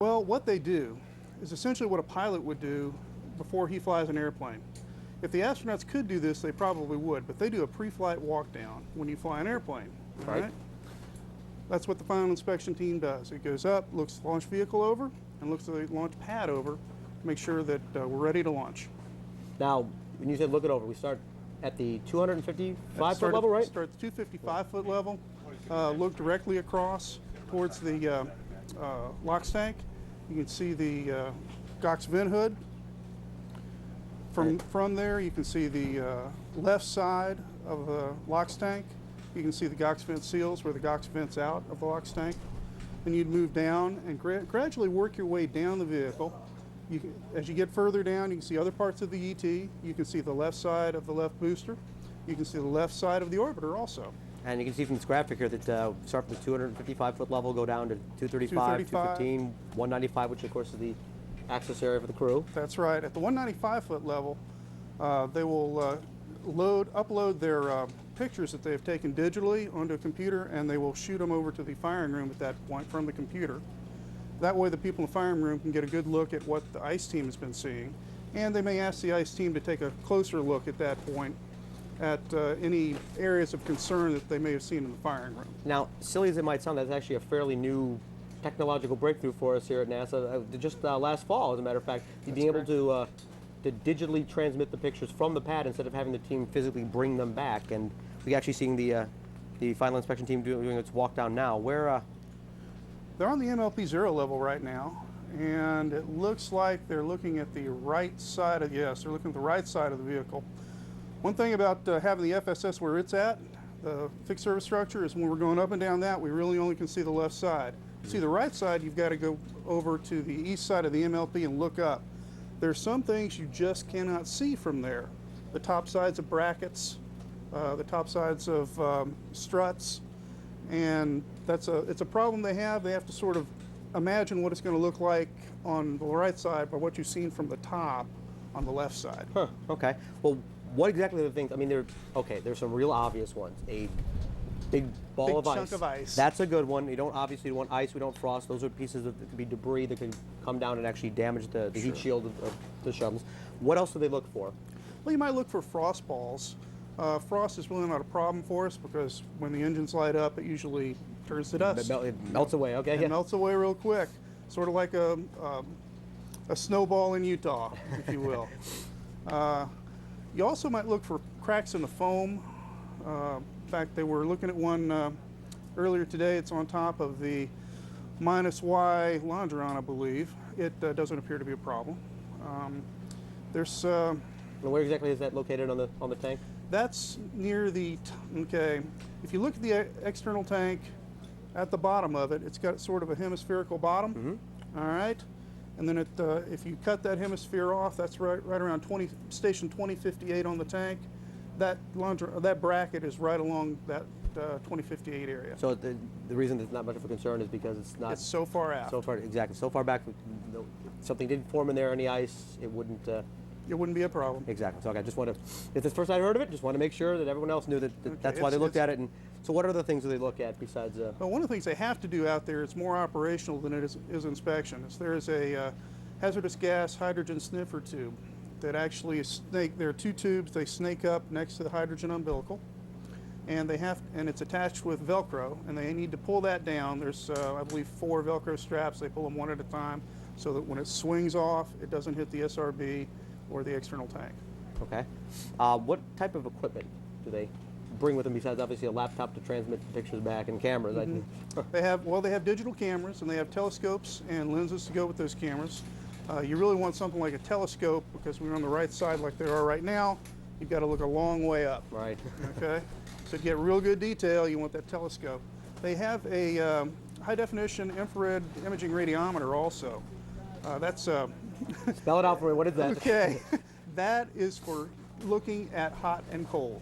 Well, what they do is essentially what a pilot would do before he flies an airplane. If the astronauts could do this, they probably would, but they do a pre-flight walk down when you fly an airplane. All right? That's what the final inspection team does. It goes up, looks the launch vehicle over, and looks the launch pad over to make sure that we're ready to launch. Now, when you said look it over, we start at the 255-foot level, right? Start at the 255-foot level, look directly across towards the LOX tank. You can see the GOX vent hood. From there, you can see the left side of the LOX tank. You can see the GOX vent seals where the GOX vents out of the LOX tank. Then you'd move down and gradually work your way down the vehicle. As you get further down, you can see other parts of the ET. You can see the left side of the left booster. You can see the left side of the orbiter also. And you can see from this graphic here that start from the 255-foot level, go down to 235, 215, 195, which of course is the access area for the crew. That's right. At the 195-foot level, they will upload their pictures that they have taken digitally onto a computer, and they will shoot them over to the firing room at that point from the computer. That way the people in the firing room can get a good look at what the ICE team has been seeing, and they may ask the ICE team to take a closer look at that point at any areas of concern that they may have seen in the firing room. Now, silly as it might sound, that's actually a fairly new technological breakthrough for us here at NASA. Just last fall, as a matter of fact, being able to digitally transmit the pictures from the pad instead of having the team physically bring them back. And we're actually seeing the final inspection team doing its walk down now. Where they're on the MLP 0 level right now, and it looks like they're looking at the right side of, yes, they're looking at the right side of the vehicle. One thing about having the FSS where it's at, the fixed service structure, is when we're going up and down that, we really only can see the left side. To see the right side, you've got to go over to the east side of the MLP and look up. There's some things you just cannot see from there. The top sides of brackets, the top sides of struts, and it's a problem they have. They have to sort of imagine what it's going to look like on the right side by what you've seen from the top on the left side. Huh, okay. Well, what exactly are the things? I mean, there's some real obvious ones. A big ball of ice. Chunk of ice. That's a good one. You don't obviously want ice. We don't frost. Those are pieces that could be debris that could come down and actually damage the heat shield of the shuttles. What else do they look for? Well, you might look for frost balls. Frost is really not a problem for us because when the engines light up, it usually turns to dust. It melts away. Okay. It melts away real quick, sort of like a snowball in Utah, if you will. You also might look for cracks in the foam. In fact, they were looking at one earlier today. It's on top of the -Y Longeron, I believe. It doesn't appear to be a problem. There's. Where exactly is that located on the tank? That's near the. Okay, if you look at the external tank, at the bottom of it, it's got sort of a hemispherical bottom. Mm-hmm. All right. And then if you cut that hemisphere off, that's right around station 2058 on the tank. That bracket is right along that 2058 area. So the reason it's not much of a concern is because it's not. It's so far out. So far, exactly. So far back, if something didn't form in there, any ice, it wouldn't. It wouldn't be a problem. Exactly. So I just want to. If this first I heard of it, just want to make sure that everyone else knew that that's why they looked at it. And so, what other things do they look at besides? Well, one of the things they have to do out there is more operational than it is inspection. There is a hazardous gas hydrogen sniffer tube that actually there are two tubes. They snake up next to the hydrogen umbilical, and it's attached with Velcro, and they need to pull that down. There's I believe 4 Velcro straps. They pull them one at a time so that when it swings off, it doesn't hit the SRB or the external tank. Okay. What type of equipment do they bring with them besides obviously a laptop to transmit the pictures back and cameras? Mm-hmm. They have digital cameras, and they have telescopes and lenses to go with those cameras. You really want something like a telescope because when you're on the right side like they are right now, you've got to look a long way up. Right. Okay. So to get real good detail, you want that telescope. They have a high-definition infrared imaging radiometer also. That's spell it out for me. What is that? Okay, that is for looking at hot and cold,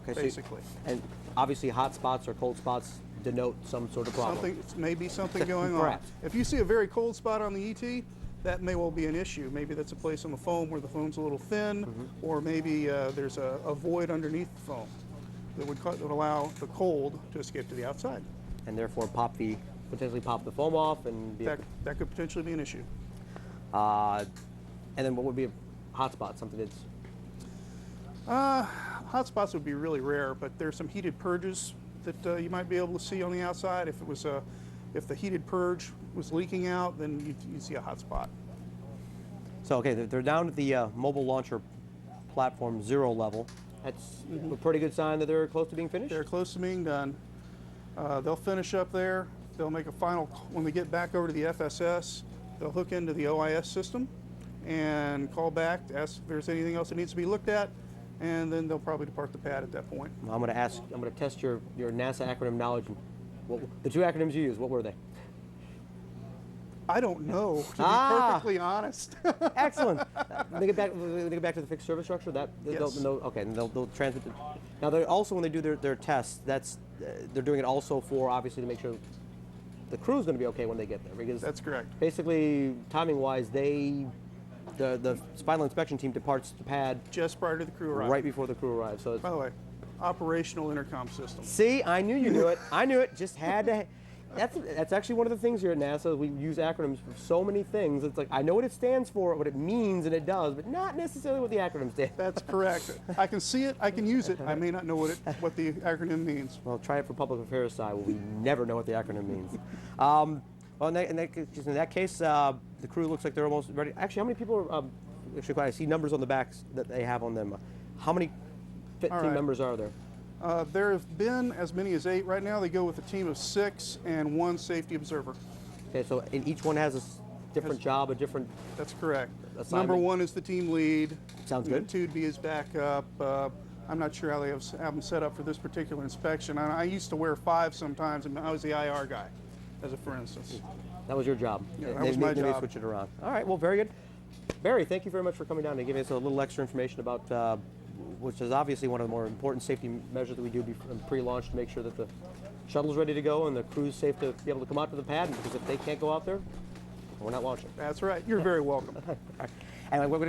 basically. And obviously, hot spots or cold spots denote some sort of problem. Maybe something going on. If you see a very cold spot on the ET, that may well be an issue. Maybe that's a place on the foam where the foam's a little thin, or maybe there's a void underneath the foam that would allow the cold to escape to the outside. And therefore pop the potentially pop the foam off and be. That could potentially be an issue. Uh, and then what would be a hotspot? Something that's. Hot spots would be really rare, but there's some heated purges that you might be able to see on the outside. If it was if the heated purge was leaking out, then you'd see a hot spot. So okay, they're down at the mobile launcher platform 0 level. That's a pretty good sign that they're close to being finished. They're close to being done. They'll finish up there. They'll make a final, when they get back over to the FSS, they'll hook into the OIS system and call back to ask if there's anything else that needs to be looked at, and then they'll probably depart the pad at that point. I'm going to test your NASA acronym knowledge. The 2 acronyms you use, what were they? I don't know, to be perfectly honest. Excellent. When they get back to the fixed service structure, Yes. they'll transmit. Now they also, when they do their tests, they're doing it also for, obviously, to make sure the crew's going to be okay when they get there, because That's correct. basically, timing-wise, the final inspection team departs the pad Just prior to the crew arrival. right before the crew arrives. So it's, By the way, operational intercom system. see, I knew you knew it. I knew it. Just had to. That's actually one of the things here at NASA. We use acronyms for so many things. It's like, I know what it stands for, what it means, and it does, but not necessarily what the acronym stands. That's correct. I can see it, I can use it. I may not know what the acronym means. Well, try it for public affairs side. Well, we never know what the acronym means. Well, in that case, the crew looks like they're almost ready. Actually, how many people are? Actually, I see numbers on the backs that they have on them. How many fit All team right. members are there? There have been as many as 8 right now. They go with a team of 6 and 1 safety observer. Okay, so and each one has a different job, a different. That's correct. Assignment. Number 1 is the team lead. Sounds good. 2 would be his backup. I'm not sure how they have them set up for this particular inspection. I used to wear 5 sometimes, and I was the IR guy, as a for instance. That was your job. Yeah, that was my Maybe job. switch it around. All right, well, very good. Barry, thank you very much for coming down and giving us a little extra information about, which is obviously one of the more important safety measures that we do pre-launch to make sure that the shuttle's ready to go and the crew's safe to be able to come out to the pad, because if they can't go out there, we're not launching. That's right. You're very welcome. All right. And we're going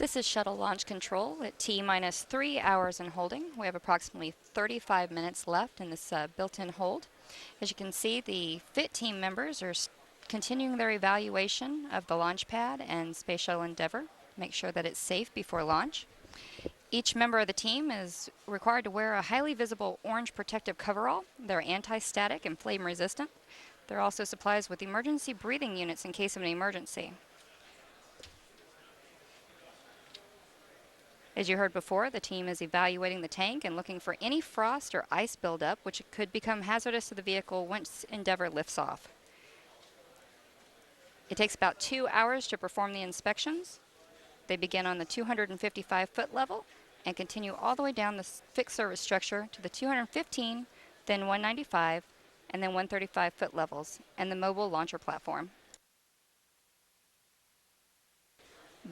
This is shuttle launch control at T-minus 3 hours in holding. We have approximately 35 minutes left in this built-in hold. As you can see, the FIT team members are continuing their evaluation of the launch pad and Space Shuttle Endeavour. Make sure that it's safe before launch. Each member of the team is required to wear a highly visible orange protective coverall. They're anti-static and flame resistant. They're also supplied with emergency breathing units in case of an emergency. As you heard before, the team is evaluating the tank and looking for any frost or ice buildup which could become hazardous to the vehicle once Endeavour lifts off. It takes about 2 hours to perform the inspections. They begin on the 255-foot level and continue all the way down the fixed service structure to the 215, then 195, and then 135-foot levels, and the mobile launcher platform.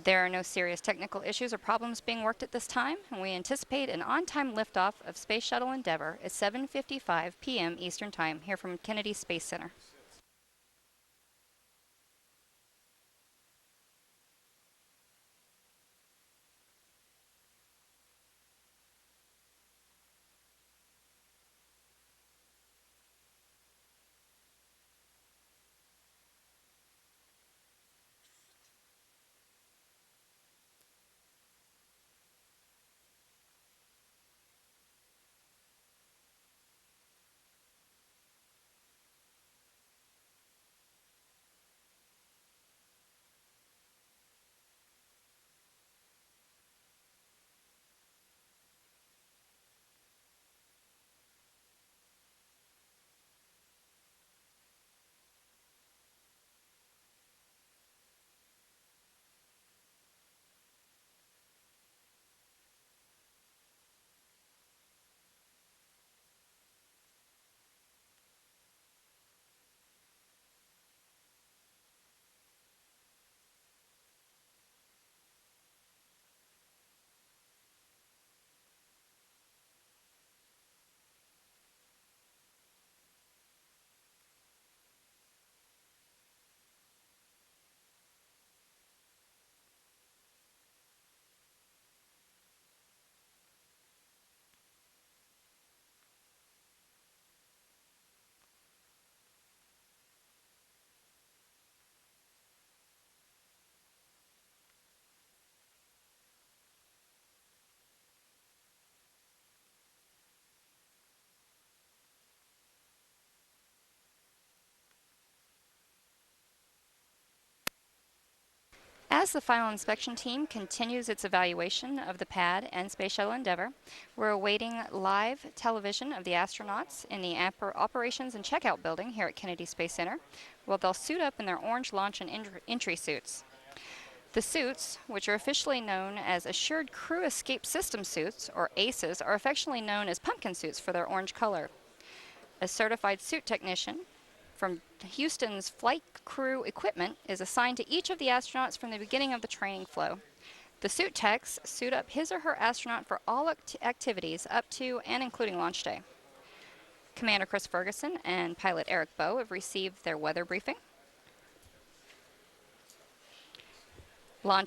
There are no serious technical issues or problems being worked at this time, and we anticipate an on-time liftoff of Space Shuttle Endeavour at 7:55 p.m. Eastern Time here from Kennedy Space Center. As the final inspection team continues its evaluation of the pad and Space Shuttle Endeavour, we're awaiting live television of the astronauts in the operations and checkout building here at Kennedy Space Center, where they'll suit up in their orange launch and entry suits. The suits, which are officially known as Assured Crew Escape System suits, or ACEs, are affectionately known as pumpkin suits for their orange color. A certified suit technician from Houston's Flight Crew Equipment is assigned to each of the astronauts from the beginning of the training flow. The suit techs suit up his or her astronaut for all activities up to and including launch day. Commander Chris Ferguson and pilot Eric Bowe have received their weather briefing. Launch